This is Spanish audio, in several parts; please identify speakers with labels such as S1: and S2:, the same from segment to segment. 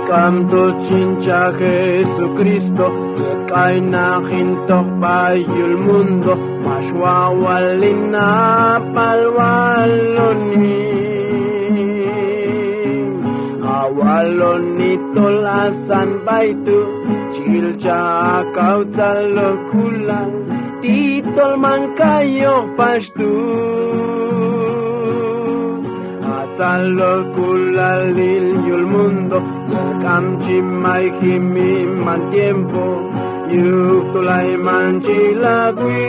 S1: Kanto chincha Jesucristo, kaina hintok bayul mundo, maswawalina palwaloni. Awaloni tolasan baitu, chilcha kau talokulan, titol man kayo pastu. Talokulalil yul mundo, kamchi mai kimi man tiempo, yutulay man chilagwi.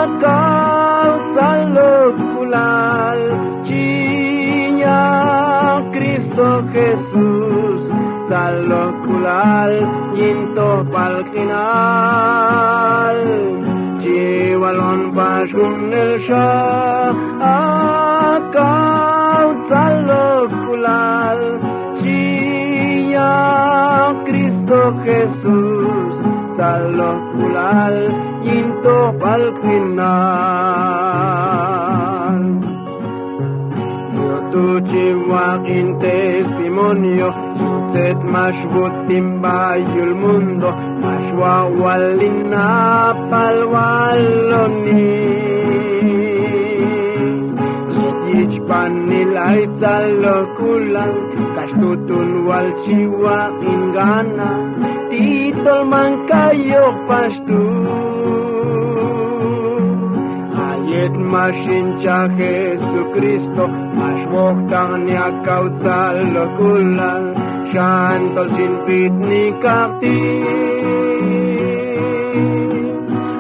S1: Akaw talokulal, chinya Cristo Jesus, talokulal, yinto palkinal. Jiwalon pasyun el siya, akaw talokulal, chiya Cristo Jesus, talokulal, yinto palkinal. Tu chiwakin testimonio, set mashbut timbayul mundo, mashwawalin na palwaloni. Yich panilay talokulan, kastutun wal chiwakin gana, titol man kayo pastu. Ayet mashincha Jesucristo, maswoktang niya kau talokulan, shantol sinpit ni kakti.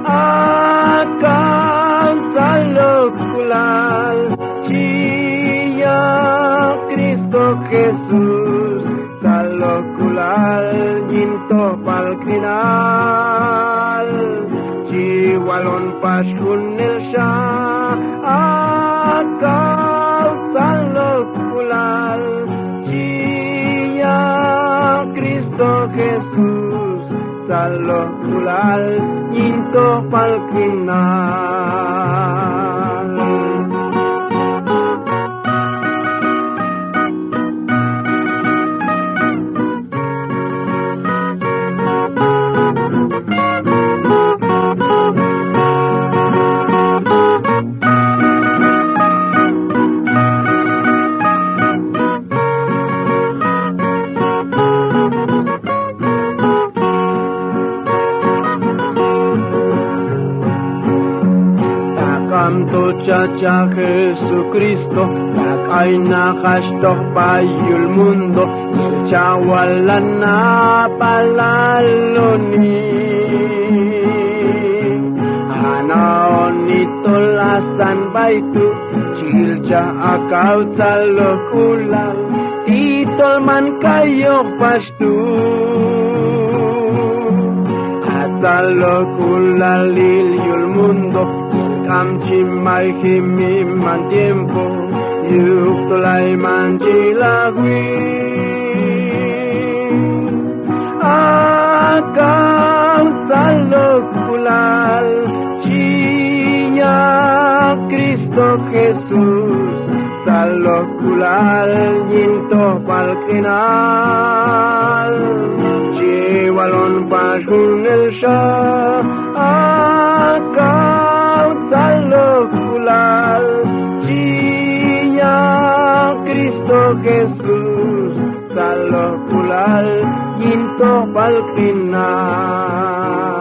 S1: Akaw talokulan, chiya Cristo Jesus, talokulal, yinto palkinal. Jiwalon pasyun el siya, akaw talokulal, chiya Cristo Jesus, talokulal, yinto palkinal. Kanto chacha Jesucristo, lakay na kastok bayul mundo, chawalan na palaloni. Anaon nitolasan baitu, chilja akaw talokulan, titol man kayo pastu. Talokulalil yul mundo, kamchi mai kimi man tiempo, yuktulay man chilagwi. Akaw talokulal, chiya Cristo Jesus, talokulal, yinto palkinal. Jiwalon pasyun el siya, akaw talokulal, chiya Cristo Jesus, talokulal, yinto palkinal.